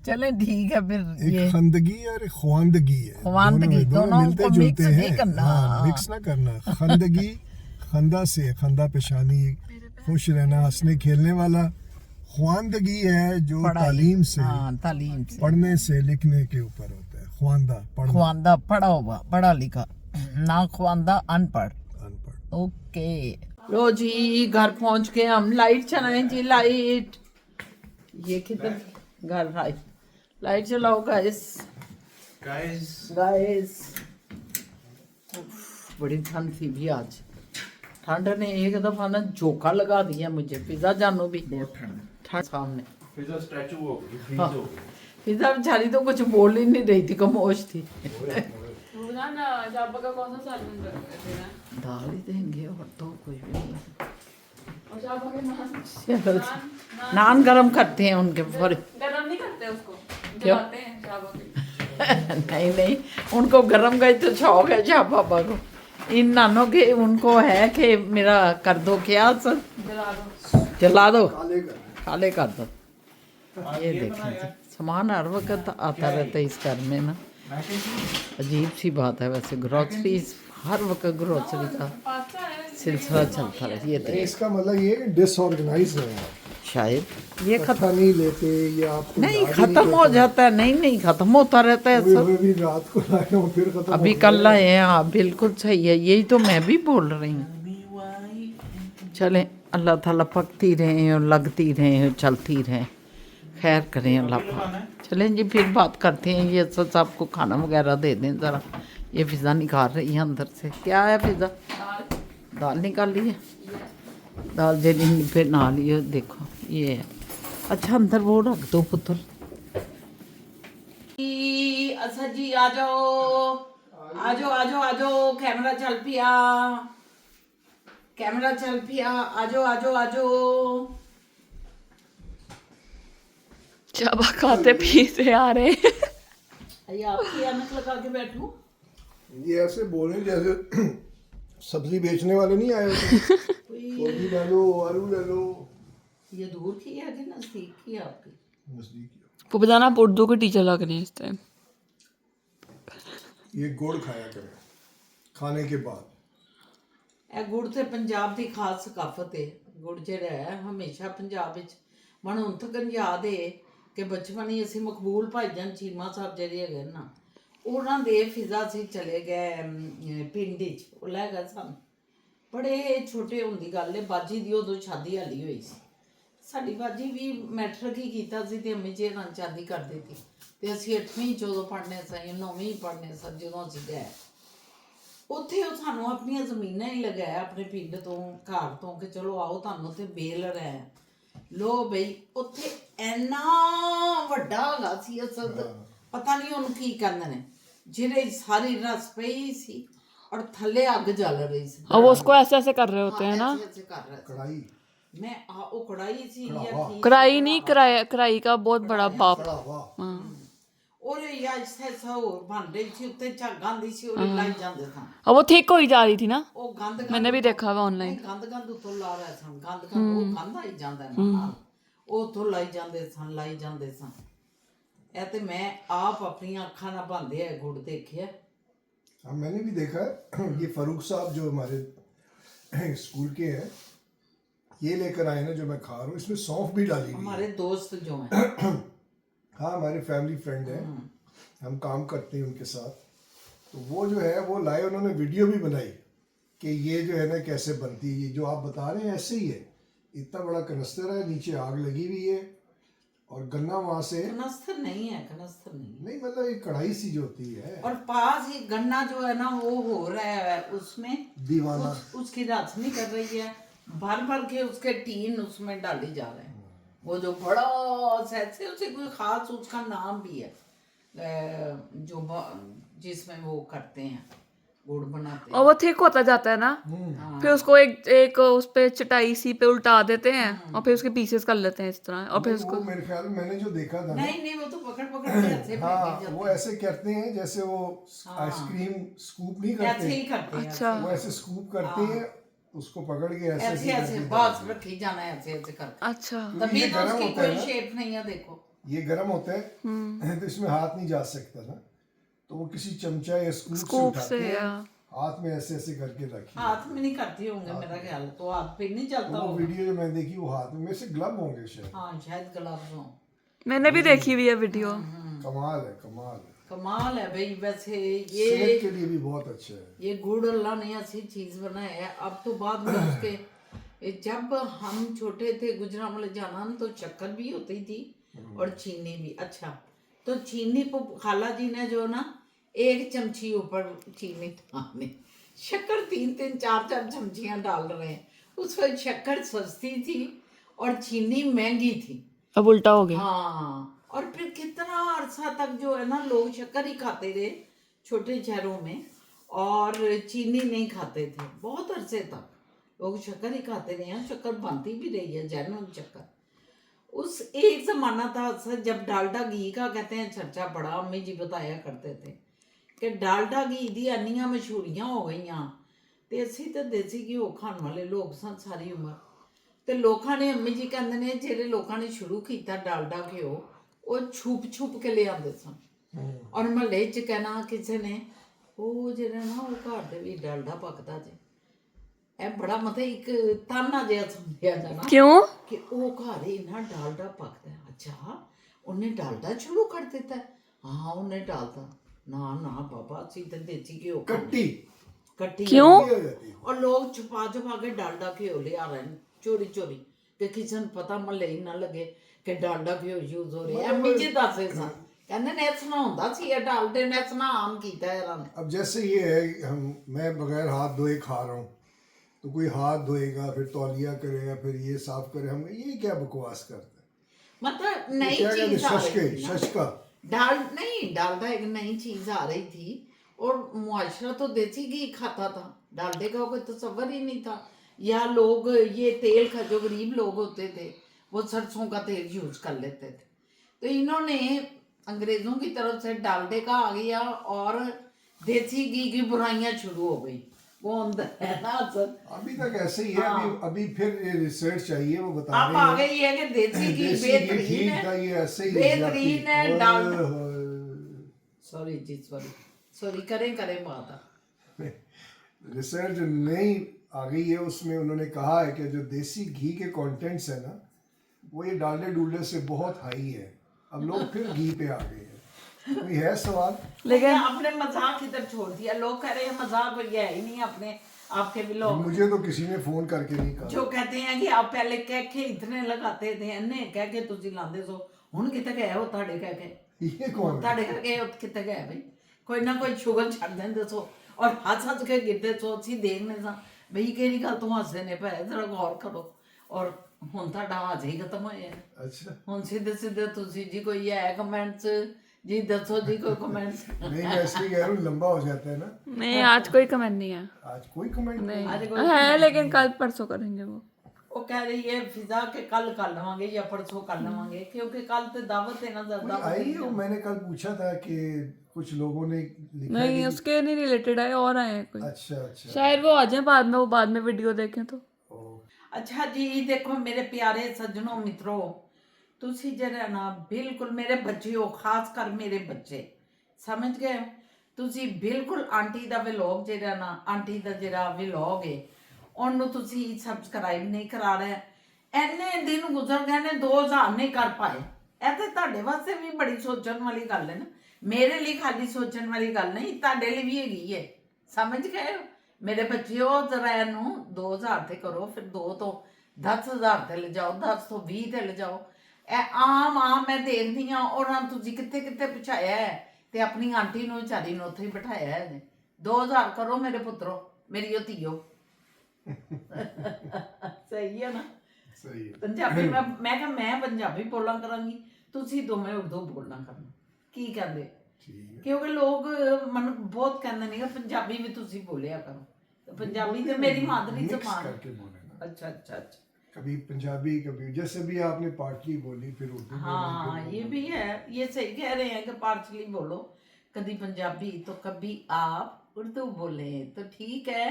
चले ठीक है फिर एक ये खंदगी और एक ख्वांदगी है। ख्वांदगी, दोनों मिलते को जुलते mix नहीं हैं। करना। हाँ, मिक्स ना करना। खंदगी खंदा से, खंदा पेशानी खुश रहना हंसने खेलने वाला। ख्वांदगी है जो पढ़ाई। तालीम से, हाँ तालीम से, पढ़ने से लिखने के ऊपर होता है। ख्वांदा पढ़ना, ख्वांदा पढ़ा हुआ पढ़ा लिखा, ना ख्वांदा अनपढ़। अनपढ़। ओके लो जी घर पहुंच गए हम। लाइट चलाएं जी लाइट। ये किधर घर लाइट चलाओ गाइस गाइस। बड़ी ठंड थी भी आज। ठंड ने एक दफा ना झोंका लगा दिया मुझे। पिज्जा जानू भी ठंड सामने। फिजा स्टैचू हो गई, फ्रीज हाँ। हो गई। पिज्जा बेचारी तो कुछ बोल ही नहीं रही थी, खामोश थी। ना जाबा का कौन सा सालन रखते हैं? दाल ही देंगे और तो कुछ भी नहीं। और जाबा के चलो, नान गरम करते हैं उनके फौरी। गरम नहीं करते उसको, क्यों? जलाते हैं जाबा के। नहीं उनको गरम का ही तो शौक है शाह पापा को। इन नानों के उनको है कि मेरा कर दो क्या सर, जला दो। जला दो, काले कर। काले कर दो। ये देखें जी, सामान हर वक्त आता रहता है इस घर में ना। अजीब सी बात है वैसे। ग्रोसरीज हर वक्त ग्रोसरी का पास्ता है सिलसिला चलता रहे। ये देख इसका मतलब ये है डिसऑर्गेनाइज है आप। शायद ये खत्म अच्छा नहीं लेते या आपको नहीं याद ही खत्म हो करता। जाता है। नहीं खत्म होता रहता है कोई सब। हुए भी रात को लाए हो फिर खत्म अभी हो कल गया। लाए हैं। हाँ बिल्कुल सही है, यही तो मैं भी बोल रही हूँ। चलें अल्लाह ताला पकती रहें और लगती रहें और चलती रहें, खैर करें अल्लाह पाक। चलें जी फिर बात करते हैं। ये सब को खाना वगैरह दे दें ज़रा। ये फिज़ा निकाल रही है अंदर से। क्या है फिज़ा? दाल निकाल ली है। दाल जे फिर ना लियो। देखो ये है। अच्छा अंदर वो रख दो पुत्र। अच्छा जी आ जाओ आ जाओ आ जाओ आ जाओ। कैमरा चल पिया, कैमरा चल पिया। आ जाओ आ जाओ आ जाओ। जाबा खाते पीते आ रहे हैं। ये आपकी ऐनक लगा के बैठूं? ये ऐसे बोले जैसे सब्जी बेचने वाले नहीं आए होते। गोभी ले लो, आलू ले लो। ये दूर की है कि नजदीक की है आपकी? नजदीक ही पुपदाना आप उर्दू के टीचर लग रही है इस टाइम। हो। ये गुड़ खाया करें खाने के बाद। ਇਹ ਗੁੜ ਤੇ ਪੰਜਾਬ ਦੀ ਖਾਸ ਸਕਾਫਤ ਹੈ। ਗੁੜ ਜਿਹੜਾ ਹੈ ਹਮੇਸ਼ਾ ਪੰਜਾਬ ਵਿੱਚ ਮਨ ਹੁਣ ਤੱਕ ਯਾਦ ਹੈ ਕਿ ਬਚਪਨ ਹੀ ਅਸੀਂ ਮਕਬੂਲ ਭਾਈਜਾਨ ਚੀਮਾ ਸਾਹਿਬ ਜਿਹੜੇ ਹੈਗੇ ਨਾ, ਉਹਨਾਂ ਦੇ ਫਿਜ਼ਾ ਸੀ ਚਲੇ ਗਏ ਪਿੰਡ 'ਚ। ਉਹ ਲੈ ਗਏ ਸਾਨੂੰ ਬੜੇ ਛੋਟੇ ਹੁੰਦੀ ਗੱਲ ਹੈ। ਬਾਜੀ ਦੀ ਉਦੋਂ ਸ਼ਾਦੀ ਹਾਲੀ ਹੋਈ ਸੀ। ਸਾਡੀ ਬਾਜੀ ਵੀ ਮੈਟ੍ਰਿਕ ਹੀ ਕੀਤਾ ਸੀ ਤੇ ਅੰਮੀ ਜੀ ਨਾਲ ਸ਼ਾਦੀ ਕਰ ਦਿੱਤੀ ਤੇ ਅਸੀਂ 8ਵੀਂ 'ਚ ਉਦੋਂ ਪੜ੍ਹਨੇ ਸਾਂ, 9ਵੀਂ ਪੜ੍ਹਨੇ ਸਾਂ ਜਦੋਂ ਅਸੀਂ ਗਏ। ਉੱਥੇ ਉਹ ਸਾਨੂੰ ਆਪਣੀਆਂ ਜ਼ਮੀਨਾਂ ਹੀ ਲਗਾਇਆ ਆਪਣੇ ਪਿੰਡ ਤੋਂ ਘਰ ਤੋਂ ਕਿ ਚਲੋ ਆਓ ਤੁਹਾਨੂੰ ਉੱਥੇ ਬੇਲ ਰਹਿ ਲੋ ਬਈ। ਉੱਥੇ ਇੰਨਾ ਵੱਡਾ ਹੈਗਾ ਸੀ ਅਸਦ, ਪਤਾ ਨਹੀਂ ਉਹਨੂੰ ਕੀ ਕਹਿੰਦੇ ਨੇ, ਜਿਹੜੇ ਸਾਰੀ ਰਸ ਪਈ ਸੀ और थल्ले आग जल रही थी। और वो उसको ऐसे ऐसे कर रहे होते हैं ना। ऐसे कर रहे थे। कढ़ाई मैं वो कढ़ाई सी या कढ़ाई नहीं, कढ़ाई का बहुत बड़ा बाप। कढ़ावा। हाँ। ਉਹਦੇ ਐਸੇ ਹੋਰ ਬਣ ਰਹੀ ਸੀ ਉੱਤੇ ਝੱਗ ਆਉਂਦੀ ਸੀ ਉਹਦੇ ਲਾਈ ਜਾਂਦੇ ਸਨ और वो ठीक हो ही जा रही थी ना ਉਹ ਗੰਦ मैंने भी देखा हुआ ऑनलाइन ਗੰਦ ਉੱਤੋਂ ਲਾ ਰਹੇ ਸਨ ਉਹ ਗੰਦ ਆਈ ਜਾਂਦਾ ਨਾ ਨਾਲ ਉਹ ਉੱਥੋਂ ਲਾਈ ਜਾਂਦੇ ਸਨ ਇਹ ਤੇ ਮੈਂ ਆਪ ਆਪਣੀਆਂ ਅੱਖਾਂ ਨਾਲ ਬਣਦੇ ਆ ਗੁੜ ਦੇਖਿਆ हाँ मैंने भी देखा है ये फारूक साहब जो हमारे स्कूल के हैं ये लेकर आए ना जो मैं खा रहा हूँ इसमें सौंफ भी डाली हुई है हमारे दोस्त जो हैं हाँ हमारे फैमिली फ्रेंड हैं हम काम करते हैं उनके साथ तो वो जो है वो लाए उन्होंने वीडियो भी बनाई कि ये जो है ना कैसे बनती है ये जो आप बता रहे हैं ऐसे ही है इतना बड़ा कनस्तर है नीचे आग लगी हुई है और गन्ना वहाँ से कनस्तर नहीं नहीं मतलब एक कढ़ाई सी जो होती है और पास ही गन्ना जो है ना वो हो रहा है उसमें दीवाना उसकी राखनी कर रही है भर भर के उसके टीन उसमें डाली जा रहे हैं वो जो बड़ा ऐसे उसे कोई खास उसका नाम भी है जो जिसमें वो करते हैं गुड़ बनाते हैं और वो थिक होता जाता है ना फिर उसको एक उस पे चटाई सी पे उल्टा देते हैं और फिर उसके पीसेस कर लेते हैं इस तरह और फिर उसको वो मेरे ख्याल में मैंने जो देखा था ना नहीं वो तो पकड़ के ऐसे हाँ वो ऐसे करते हैं जैसे वो आइसक्रीम स्कूप नहीं ऐसे ही करते करते हैं अच्छा वो ऐसे स्कूप करते हैं उसको पकड़ के ऐसे ऐसे ऐसे बस रखी जाना है ऐसे ऐसे करके अच्छा तभी ये तो गरम उसकी होता है कोई ना। शेप नहीं है देखो ये गर्म होता है तो इसमें हाथ नहीं जा सकता ना तो वो किसी चमचा या स्कूप से स्कूप उठाते से हैं हाथ में ऐसे ऐसे करके रखी हाथ में नहीं करती होंगे मेरा ख्याल तो हाथ पे नहीं चलता वो होगा वीडियो जो मैंने देखी वो हाथ में मेरे से ग्लव होंगे शायद हाँ शायद ग्लव्स हो मैंने भी देखी हुई है वीडियो कमाल है कमाल है भाई वैसे सेहत ये के लिए भी बहुत अच्छा है ये गुड़ अल्लाह ने ऐसी चीज बनाया है अब तो बाद में उसके जब हम छोटे थे गुजरांवाले जाना तो शक्कर भी होती थी और चीनी भी अच्छा तो चीनी को खाला जी ने जो ना एक चमची ऊपर चीनी डालनी शक्कर 3-3 4-4 चमचियाँ डाल रहे हैं उस वक्त शक्कर सस्ती थी और चीनी महंगी थी अब उल्टा हो गया हाँ और फिर कितना अरसा तक जो है ना लोग शक्कर ही खाते रहे छोटे शहरों में और चीनी नहीं खाते थे बहुत अरसे तक लोग शक्कर ही खाते रहे हैं शक्कर बनती भी रही है जैनुअन शक्कर उस एक ज़माना था जब डालडा घी का कहते हैं चर्चा बड़ा अम्मी जी बताया करते थे कि डालडा घी दी अन्नियां मशहूरियां हो गईयां ते ਅਸੀਂ ਤਾਂ ਦੇਸੀ ਘਿਓ ਖਾਣ ਵਾਲੇ ਲੋਕ ਸਨ ਸਾਰੀ ਉਮਰ ਤੇ ਲੋਕਾਂ ਨੇ ਅੰਮੀ ਜੀ ਕਹਿੰਦੇ ਨੇ ਜਿਹੜੇ ਲੋਕਾਂ ਨੇ ਸ਼ੁਰੂ ਕੀਤਾ ਡਾਲਡਾ ਘਿਓ ਉਹ ਛੁਪ ਕੇ ਲਿਆਉਂਦੇ ਸਨ ਔਰ ਮਹੱਲੇ 'ਚ ਕਹਿਣਾ ਕਿਸੇ ਨੇ ਉਹ ਜਿਹੜਾ ਨਾ ਉਹ ਘਰ ਦੇ ਵੀ ਡਾਲਡਾ ਪੱਕਦਾ ਜੇ ਇਹ ਬੜਾ ਮਤਲਬ ਇੱਕ ਤਾਨਾ ਜਿਹਾ ਸਮਝਿਆ ਜਾਣਾ क्यों ਕਿ ਉਹ ਘਰ ਹੀ ਨਾ ਡਾਲਡਾ ਪੱਕਦਾ ਹੈ। ਅੱਛਾ ਉਹਨੇ ਡਾਲਡਾ ਸ਼ੁਰੂ ਕਰ ਦਿੱਤਾ ਹਾਂ ਉਹਨੇ ਡਾਲਦਾ ना ना बाबा सीधे देसी घियो कट्टी क्यों और लोग छुपा के डालडा घियो ले आ रहे हैं चोरी कि किसी ने पता महल्ले ही ना लगे कि डालडा घियो यूज हो रही है अम्मी जी दसे सन कहते ने इतना होंदा सी ये डालडे ने इतना आम कीता है इन्होंने अब जैसे ये है मैं बगैर हाथ धोए खा रहा हूँ तो कोई हाथ धोएगा फिर तौलिया करेगा फिर ये साफ करे हम ये क्या बकवास करते हैं मतलब नई चीज आ रही थी ना। शशका डालडा एक नई चीज आ रही थी और मुआशरा तो देसी घी खाता था डालडे का कोई तस्वर ही नहीं था या लोग ये तेल का जो गरीब लोग होते थे वो सरसों का तेल यूज कर लेते थे तो इन्होंने अंग्रेजों की तरफ से डालडे का आ गया और देसी घी की बुराइयां शुरू हो गई वो अंदर है ना सर अभी तक ऐसे ही है अभी फिर ये रिसर्च चाहिए वो बता अब रहे आ हैं गई है कि देसी घी देसी घी बेहतरीन ठीक था है ये ऐसे ही बेहतरीन है ओए डालडा होए। सॉरी जी सॉरी करें बात रिसर्च नई आ गई है उसमें उन्होंने कहा है कि जो देसी घी के कंटेंट्स है ना वो ये डालडे डूल्डे से बहुत हाई है अब लोग फिर घी पे आ गए हैं कोई है सवाल लेकिन आपने मजाक इधर छोड़ दिया लोग कह रहे हैं मजाक ये है ही नहीं अपने आपके भी लोग मुझे तो किसी ने फोन करके नहीं कहा जो कहते हैं कि आप पहले कह के इतने लगाते थे इन्ने कह के तुसी लांदे सो हुन किते गए हो ताड़े कह के ये कौन है? ताड़े कह के किते गए भाई कोई ना कोई शुगर छड़ देंदे सो और हंस के गिरते सो ਅਸੀਂ देखने सा भाई केड़ी गल तू हंसदे ने भाई जरा गौर करो और हुन ਤੁਹਾਡਾ हाज ही खत्म होया अच्छा हुन सीधे तुसी जी कोई है कमेंट्स जी दसो जी कोई कमेंट्स नहीं मैं इसलिए कह रहा हूँ लंबा हो जाता है ना नहीं आज कोई कमेंट नहीं है आज कोई कमेंट नहीं नहीं है लेकिन कल परसों करेंगे वो ਉਹ ਕਹਿ ਰਹੀ ਹੈ ਫਿਜ਼ਾ ਕੇ ਕੱਲ ਕਰ ਲਵਾਂਗੇ ਜਾਂ ਪਰਸੋਂ ਕਰ ਲਵਾਂਗੇ ਕਿਉਂਕਿ ਕੱल तो दावत है ना कोई आई हो? मैंने कल पूछा था कि कुछ लोगों ने लिखा नहीं कि- उसके नहीं रिलेटेड आए और आए हैं कोई अच्छा अच्छा शायद वो आ जाए बाद में, वो बाद में वीडियो देखें तो। ओ, ਅੱਛਾ ਜੀ ਦੇਖੋ ਮੇਰੇ ਪਿਆਰੇ ਸੱਜਣੋ ਮਿੱਤਰੋ ਤੁਸੀਂ ਜਿਹੜਾ ਨਾ ਬਿਲਕੁਲ ਮੇਰੇ ਬੱਚਿਓ ਖਾਸ ਕਰ ਮੇਰੇ ਬੱਚੇ ਸਮਝ ਗਏ ਤੁਸੀਂ ਬਿਲਕੁਲ ਆਂਟੀ ਦਾ ਵਲੌਗ ਜਿਹੜਾ ਨਾ ਆਂਟੀ ਦਾ ਜਿਹੜਾ ਵਲੌਗ ਹੈ ਉਹਨੂੰ ਤੁਸੀਂ ਸਬਸਕ੍ਰਾਈਬ ਨਹੀਂ ਕਰਾ ਰਹੇ ਐਨੇ ਦਿਨ ਗੁਜ਼ਰ ਗਏ ਨੇ 2000 ਨਹੀਂ ਕਰ ਪਾਏ ਇਹ ਤੇ ਤੁਹਾਡੇ ਵਾਸਤੇ ਵੀ ਬੜੀ ਸੋਚਣ ਵਾਲੀ ਗੱਲ ਹੈ ਨਾ ਮੇਰੇ ਲਈ ਖਾਲੀ ਸੋਚਣ ਵਾਲੀ ਗੱਲ ਨਹੀਂ ਤੁਹਾਡੇ ਲਈ ਵੀ ਹੈਗੀ ਹੈ ਸਮਝ ਗਏ ਮੇਰੇ ਬੱਚਿਓ ਜ਼ਰਾ ਇਹਨੂੰ 2000 ਤੇ ਕਰੋ ਫਿਰ 2 ਤੋਂ 10000 ਤੇ ਲਿਜਾਓ 10 ਤੋਂ 20 ਤੇ ਲਿਜਾਓ ਇਹ ਆਮ ਮੈਂ ਦੇਖਦੀ ਆ ਉਹਨਾਂ ਨੂੰ ਤੁਸੀਂ ਕਿੱਥੇ ਕਿੱਥੇ ਪਹੁੰਚਾਇਆ ਹੈ ਤੇ ਆਪਣੀ ਆਂਟੀ ਨੂੰ ਵਿਚਾਰੀ ਨੂੰ ਉੱਥੇ ਹੀ ਬਿਠਾਇਆ ਹੈ 2000 ਕਰੋ ਮੇਰੇ ਪੁੱਤਰੋ ਮੇਰੀ ਉਹ ਧੀਓ ਸਹੀ ਹੈ ਨਾ सही है ਪੰਜਾਬੀ ਮੈਂ ਕਿਹਾ ਮੈਂ ਪੰਜਾਬੀ ਬੋਲਾਂ ਕਰਾਂਗੀ ਤੁਸੀਂ ਦੋਵੇਂ ਉਰਦੂ ਬੋਲਣਾ ਕਰਨਾ ਕੀ ਕਹਿੰਦੇ ठीक है ਕਿਉਂਕਿ ਲੋਕ ਮੈਨੂੰ ਬਹੁਤ ਕਹਿੰਦੇ ਨੇ ਕਿ ਪੰਜਾਬੀ ਵੀ ਤੁਸੀਂ ਬੋਲਿਆ ਕਰੋ ਤੇ ਪੰਜਾਬੀ ਤੇ ਮੇਰੀ ਮਾਦਰੀ मिक्स ਜ਼ਬਾਨ है। करके बोले ना अच्छा अच्छा अच्छा कभी पंजाबी कभी जैसे भी आपने पार्टली बोली फिर उर्दू हाँ ये भी है ये सही कह रहे हैं कि पार्सली बोलो कभी पंजाबी तो कभी आप उर्दू बोले तो ठीक है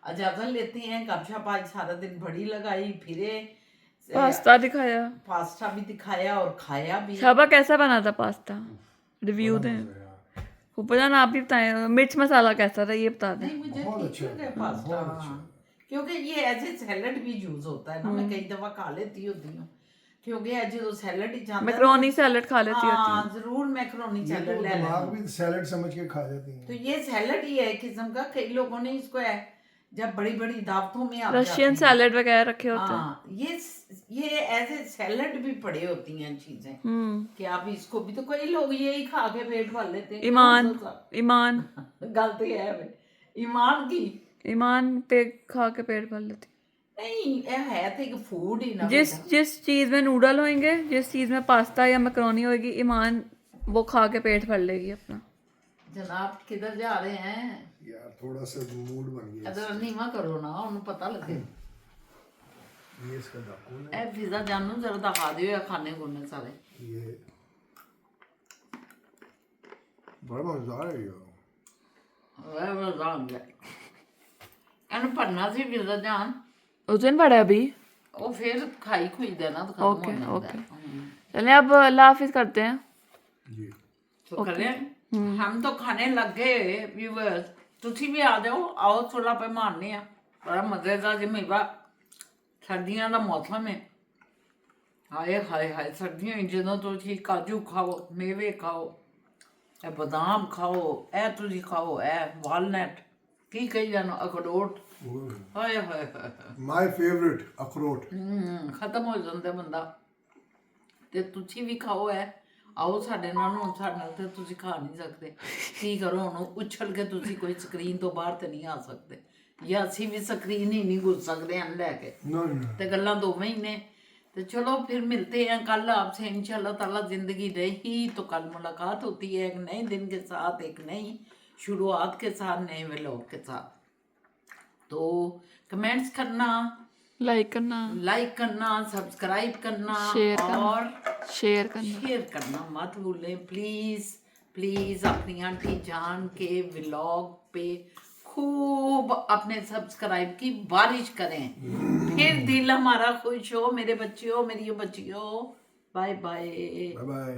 इजाजत लेते हैं गपशप आज सारा दिन बड़ी लगाई फिरे पास्ता दिखाया, पास्ता भी दिखाया और खाया भी शाबा कैसा बना था पास्ता, रिव्यू दें। बोले फूफा जान आप ही बताएं, मिर्च मसाला कैसा था ये बता दें। नहीं मुझे बहुत ठीक अच्छा लगा है, पास्ता बहुत अच्छा हाँ। क्योंकि ये ऐसे सैलड भी यूज होता है ना मैं कई दफा खा लेती होती हूँ क्योंकि आज जो सैलड ही जाता है मैक्रोनी सैलेड खा लेती होती हाँ जरूर मैक्रोनी ये तो सैलड ले दिमाग लेना भी सैलड समझ के खा जाती हैं तो ये सैलड ही है एक किस्म का कई लोगों ने इसको है जब बड़ी बड़ी दावतों में आप रशियन जाते हैं सैलेड वगैरह रखे होते हैं। हाँ ये ऐसे सैलड भी पड़े होती हैं चीजें कि आप इसको भी तो कई लोग यही खा के पेट भर लेते हैं ईमान कौन सा- ईमान गलती है वे। ईमान की ईमान पे खा के पेट भर लेती। नहीं ये है तो एक फूड ही ना जिस जिस चीज में नूडल होंगे, जिस चीज में पास्ता या मैक्रोनी होगी, ईमान वो खा के पेट भर लेगी अपना। जनाब किधर जा रहे हैं यार थोड़ा सा मूड बन गया इधर नीवा करो ना उन्हें पता लगे ये इसका दाखून ए पिज्जा जानू जरा दिखा दियो या खाने खुने सारे है ये बड़ा मजेदार है ये वे जान गया ਇਹਨੂੰ ਭਰਨਾ ਸੀ ਪਿਜ਼ਾ ਜਾਨ उस दिन पड़ा अभी। ਉਹ ਫਿਰ ਖਾਈ ਖੁਈ ਦੇਣਾ ਤਾਂ ਖਤਮ ओके हो जाता ओके है चलिए अब अल्लाह हाफिज करते हैं। ये तो करें हम तो खाने लग गए व्यूअर्स ਤੁਸੀਂ ਵੀ ਆ ਜਾਓ ਆਓ ਥੋੜਾ ਪੇ ਮਾਰਨੇ ਆ ਬੜਾ ਮਜ਼ੇਦਾਰ ਜਿਹਾ ਸਰਦੀਆਂ ਦਾ ਮੌਸਮ ਹੈ ਹਾਏ ਹਾਏ ਹਾਏ ਸਰਦੀਆਂ ਵਿੱਚ ਜਦੋਂ ਤੁਸੀਂ ਕਾਜੂ ਖਾਓ ਮੇਵੇ ਖਾਓ ਇਹ ਬਦਾਮ ਖਾਓ ਇਹ ਤੁਸੀਂ ਖਾਓ ਇਹ ਵਾਲਨਟ ਕੀ ਕਹੀ ਜਾਨੋ ਅਖਰੋਟ ਹਾਏ ਹਾਏ ਹਾਏ माय फेवरेट अखरोट ਖਤਮ ਹੋ ਜਾਂਦਾ ਬੰਦਾ ਤੇ ਤੁਸੀਂ ਵੀ ਖਾਓ ਐ ਆਓ ਸਾਡੇ ਨਾਲ ਹੁਣ ਸਾਡੇ ਨਾਲ ਤੇ ਤੁਸੀਂ ਖਾ ਨਹੀਂ ਸਕਦੇ ਕੀ ਕਰੋ ਹੁਣ ਉਛਲ ਕੇ ਤੁਸੀਂ ਕੋਈ ਸਕਰੀਨ ਤੋਂ ਬਾਹਰ ਤੇ ਨਹੀਂ ਆ ਸਕਦੇ ਜਾਂ ਅਸੀਂ ਵੀ ਸਕਰੀਨ ਹੀ ਨਹੀਂ ਘੁਸ ਸਕਦੇ ਹਨ ਲੈ ਕੇ नो नो ਤੇ ਗੱਲਾਂ ਦੋਵੇਂ ਹੀ ਨੇ तो चलो फिर मिलते हैं कल आपसे इंशाल्लाह ताला जिंदगी रही तो कल मुलाकात होती है एक नए दिन के साथ एक नई शुरुआत के साथ नए व्लॉग के साथ तो कमेंट्स करना लाइक करना सब्सक्राइब करना शेयर करना। और शेयर करना। शेयर करना मत भूलें प्लीज़ प्लीज़ अपनी आंटी जान के व्लॉग पे खूब अपने सब्सक्राइब की बारिश करें फिर दिल हमारा खुश हो मेरे बच्चियों मेरी बच्चियों बाय बाय बाय बाय